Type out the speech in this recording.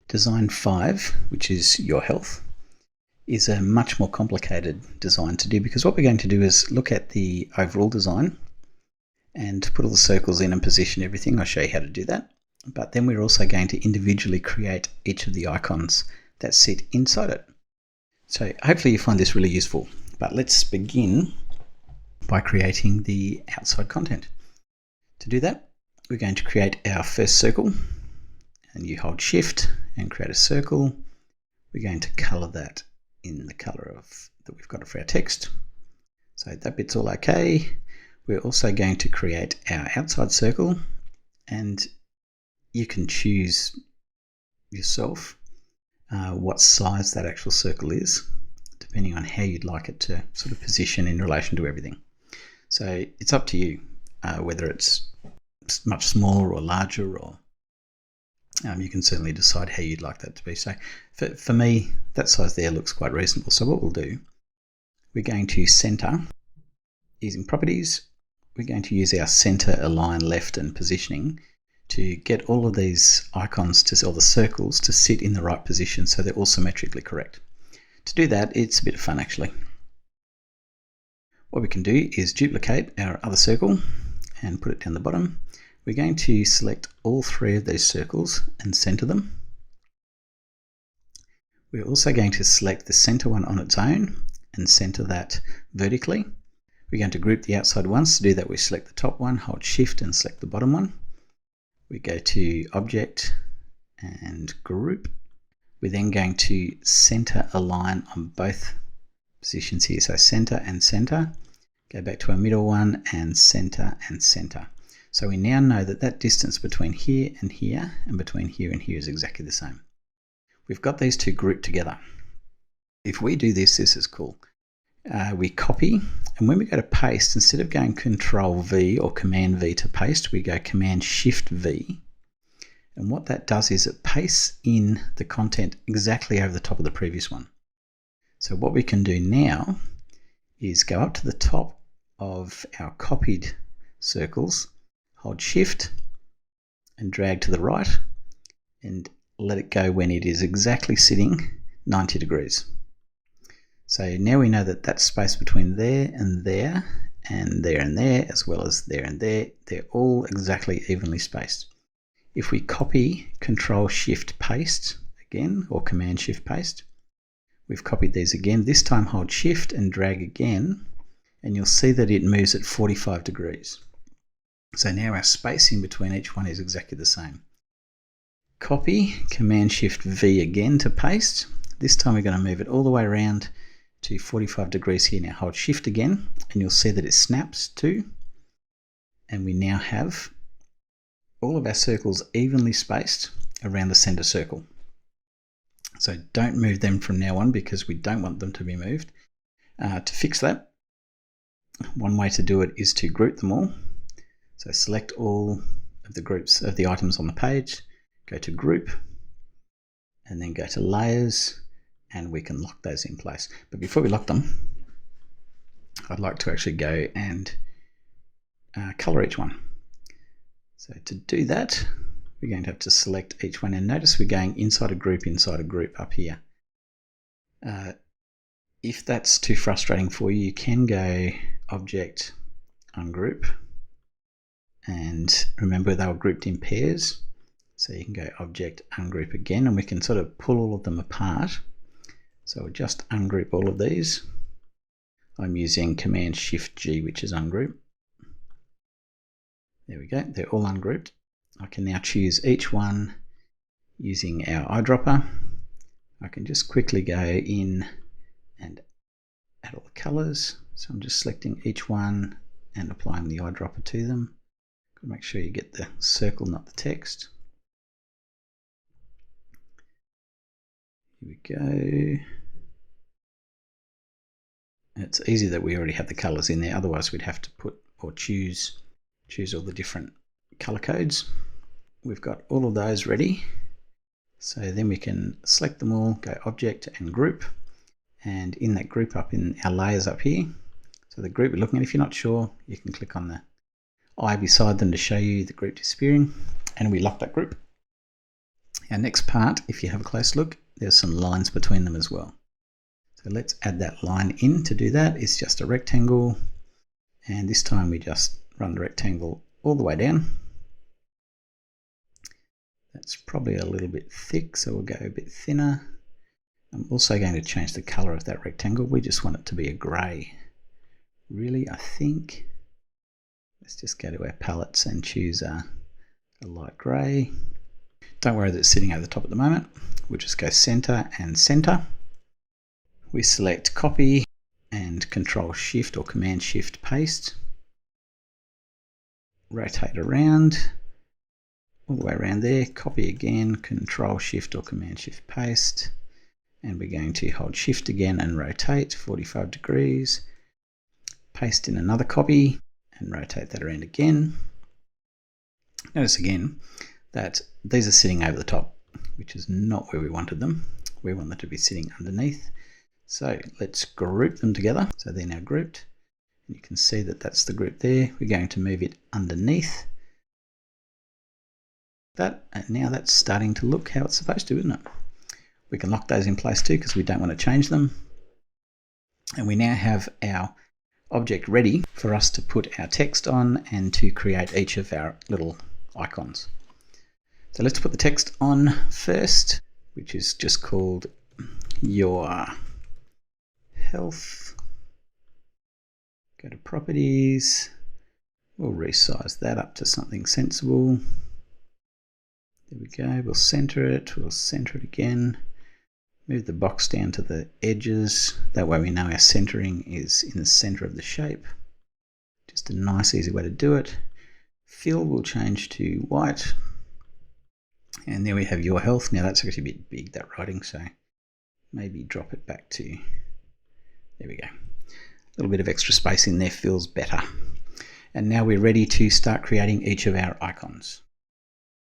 Design 5, which is your health, is a much more complicated design to do, because what we're going to do is look at the overall design and put all the circles in and position everything. I'll show you how to do that. But then we're also going to individually create each of the icons that sit inside it. So hopefully you find this really useful. But let's begin by creating the outside content. To do that, we're going to create our first circle, and you hold Shift and create a circle. We're going to color that in the color that we've got for our text. So that bit's all okay. We're also going to create our outside circle, and you can choose yourself what size that actual circle is, depending on how you'd like it to sort of position in relation to everything. So it's up to you whether it's much smaller or larger, or you can certainly decide how you'd like that to be. So for me, that size there looks quite reasonable. So what we'll do, we're going to center using properties. We're going to use our center, align, left, and positioning to get all of these icons, all the circles, to sit in the right position so they're all symmetrically correct. To do that, it's a bit of fun actually. What we can do is duplicate our other circle and put it down the bottom. We're going to select all three of these circles and center them. We're also going to select the center one on its own and center that vertically. We're going to group the outside ones. To do that, we select the top one, hold Shift and select the bottom one. We go to Object and Group. We're then going to center align on both positions here. So center and center. Go back to our middle one and center and center. So we now know that that distance between here and between here and here is exactly the same. We've got these two grouped together. If we do this, this is cool. We copy, and when we go to paste, instead of going Control V or Command V to paste, we go Command Shift V. And what that does is it pastes in the content exactly over the top of the previous one. So what we can do now is go up to the top of our copied circles, hold Shift and drag to the right and let it go when it is exactly sitting 90 degrees. So now we know that that space between there and there and there and there, as well as there and there, they're all exactly evenly spaced. If we copy Control Shift Paste again, or Command Shift Paste, we've copied these again. This time hold Shift and drag again, and you'll see that it moves at 45 degrees. So now our spacing between each one is exactly the same. Copy, Command Shift V again to paste. This time we're going to move it all the way around to 45 degrees here. Now hold Shift again, and you'll see that it snaps too. And we now have all of our circles evenly spaced around the center circle. So don't move them from now on, because we don't want them to be moved. To fix that, one way to do it is to group them all. So select all of the groups of the items on the page, go to Group, and then go to Layers, and we can lock those in place. But before we lock them, I'd like to actually go and color each one. So to do that, we're going to have to select each one, and notice we're going inside a group up here. If that's too frustrating for you, you can go Object, Ungroup, and remember they were grouped in pairs. So you can go Object, Ungroup again, and we can sort of pull all of them apart. So we'll just ungroup all of these. I'm using Command Shift G, which is ungroup. There we go, they're all ungrouped. I can now choose each one using our eyedropper. I can just quickly go in and add all the colors. So I'm just selecting each one and applying the eyedropper to them. Make sure you get the circle, not the text. Here we go. It's easy that we already have the colors in there, otherwise we'd have to put or choose all the different color codes. We've got all of those ready. So then we can select them all, go Object and Group, and in that group up in our layers up here, so the group we're looking at, if you're not sure, you can click on the eye beside them to show you the group disappearing, and we lock that group. Our next part, if you have a close look, there's some lines between them as well. So let's add that line in. To do that, it's just a rectangle, and this time we just run the rectangle all the way down. That's probably a little bit thick, so we'll go a bit thinner. I'm also going to change the color of that rectangle. We just want it to be a grey. Really, I think. Let's just go to our palettes and choose a light grey. Don't worry that it's sitting over the top at the moment. We'll just go center and center. We select copy and Control Shift or Command Shift paste. Rotate around, all the way around there. Copy again, Control Shift or Command Shift paste. And we're going to hold Shift again and rotate 45 degrees. Paste in another copy and rotate that around again. Notice again that these are sitting over the top, which is not where we wanted them. We want them to be sitting underneath. So let's group them together. So they're now grouped. And you can see that that's the group there. We're going to move it underneath that, and now that's starting to look how it's supposed to, isn't it? We can lock those in place too because we don't want to change them. And we now have our object ready for us to put our text on and to create each of our little icons. So let's put the text on first, which is just called Your Health. Go to Properties. We'll resize that up to something sensible. There we go. We'll center it. We'll center it again. Move the box down to the edges. That way we know our centering is in the center of the shape. Just a nice, easy way to do it. Fill will change to white. And there we have Your Health. Now that's actually a bit big, that writing, so maybe drop it back to, there we go. A little bit of extra space in there feels better. And now we're ready to start creating each of our icons.